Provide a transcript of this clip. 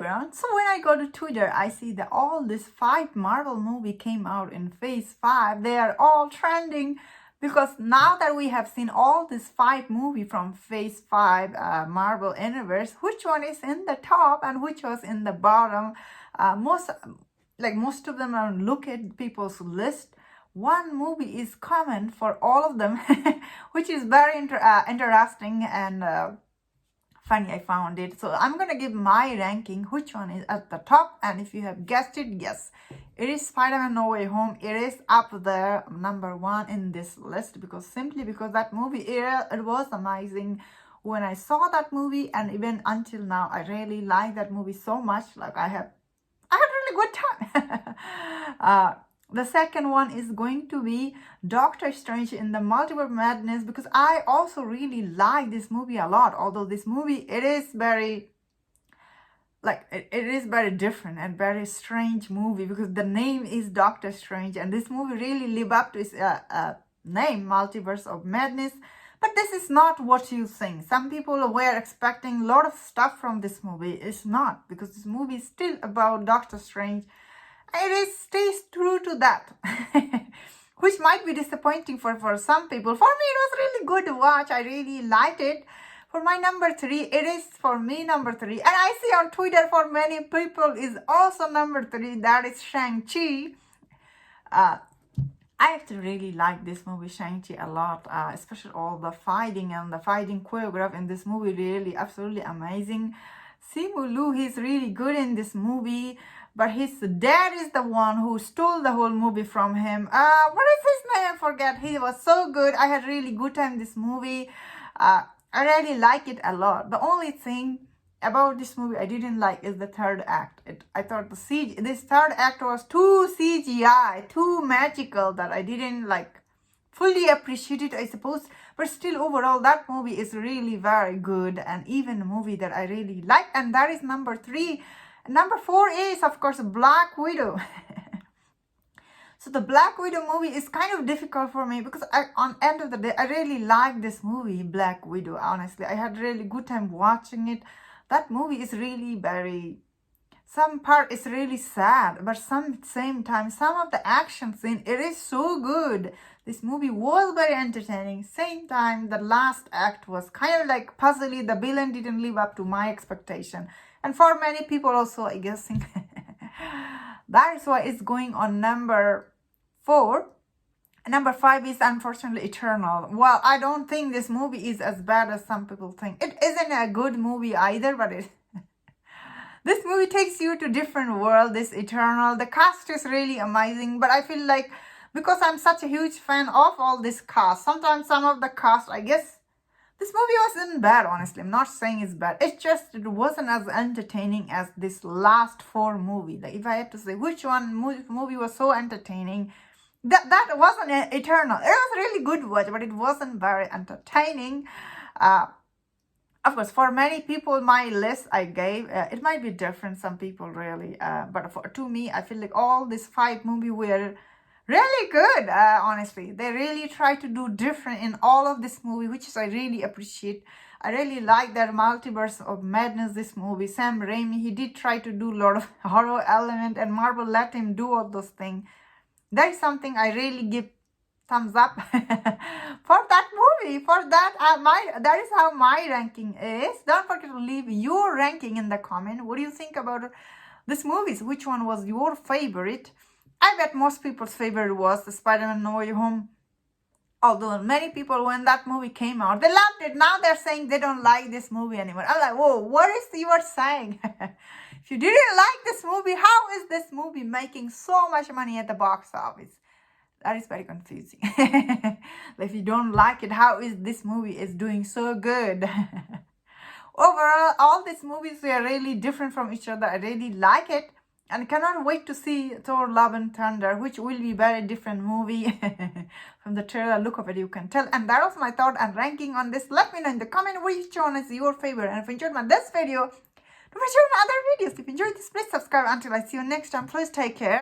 everyone. So when I go to Twitter, I see that all these 5 Marvel movie came out in phase 5. They are all trending because now that we have seen all these 5 movie from phase 5 Marvel universe, which one is in the top and which was in the bottom? Most of them are look at people's list. One movie is common for all of them, which is very interesting and funny. I found it. So I'm gonna give my ranking, which one is at the top, and if you have guessed it, yes, it is Spider-Man No Way Home. It is up there, number 1 in this list, because that movie, it was amazing when I saw that movie, and even until now I really like that movie so much. Like I had really good time. The second one is going to be Doctor Strange in the Multiverse Madness, because I also really like this movie a lot. Although this movie, it is very different and very strange movie, because the name is Doctor Strange, and this movie really live up to its name, Multiverse of Madness. But this is not what you think. Some people were expecting a lot of stuff from this movie. It's not, because this movie is still about Doctor Strange. It stays true to that, which might be disappointing for some people. For me, it was really good to watch. I really liked it. For my number 3, it is for me number 3. And I see on Twitter for many people is also number 3. That is Shang Chi. I actually really like this movie, Shang Chi, a lot. Especially all the fighting and the fighting choreograph in this movie, really absolutely amazing. Simu Liu, he's really good in this movie. But his dad is the one who stole the whole movie from him. What is his name? I forget. He was so good. I had really good time this movie. I really like it a lot. The only thing about this movie I didn't like is the third act. I thought this third act was too CGI, too magical, that I didn't fully appreciate it, I suppose. But still, overall, that movie is really very good, and even a movie that I really like. And that is number 3. Number 4 is, of course, Black Widow. So the Black Widow movie is kind of difficult for me, because on end of the day, I really like this movie, Black Widow. Honestly, I had really good time watching it. That movie is really some part is really sad, but same time, some of the action scene, it is so good. This movie was very entertaining. Same time, the last act was kind of puzzly. The villain didn't live up to my expectation. And for many people also, I guess, that is why it's going on number 4. Number 5 is unfortunately Eternal. Well, I don't think this movie is as bad as some people think. It isn't a good movie either, but this movie takes you to different world, this Eternal. The cast is really amazing, but I feel like, because I'm such a huge fan of all this cast, sometimes some of the cast, I guess, this movie wasn't bad, honestly. I'm not saying it's bad. It's just it wasn't as entertaining as this last 4 movie. If I had to say which one movie was so entertaining, that wasn't Eternal. It was really good watch, but it wasn't very entertaining. Of course, for many people, my list I gave, it might be different. Some people really, but to me, I feel like all these 5 movies were really good. Honestly, they really try to do different in all of this movie, which I really appreciate. I really like that Multiverse of Madness, this movie. Sam Raimi, he did try to do a lot of horror element, and Marvel let him do all those things. That is something I really give thumbs up for that movie. For that, that is how my ranking is. Don't forget to leave your ranking in the comment. What do you think about these movies? Which one was your favorite? I bet most people's favorite was the Spider-Man No Way Home. Although many people, when that movie came out, they loved it. Now they're saying they don't like this movie anymore. I'm like, whoa, what is you are saying? If you didn't like this movie, how is this movie making so much money at the box office? That is very confusing. If you don't like it, how is this movie is doing so good? Overall, all these movies were really different from each other. I really like it. And cannot wait to see Thor Love and Thunder, which will be very different movie. From the trailer look of it, you can tell. And that was my thought and ranking on this. Let me know in the comment which one is your favorite. And if you enjoyed this video, don't forget to share my other videos. If you enjoyed this, please subscribe. Until I see you next time, please take care.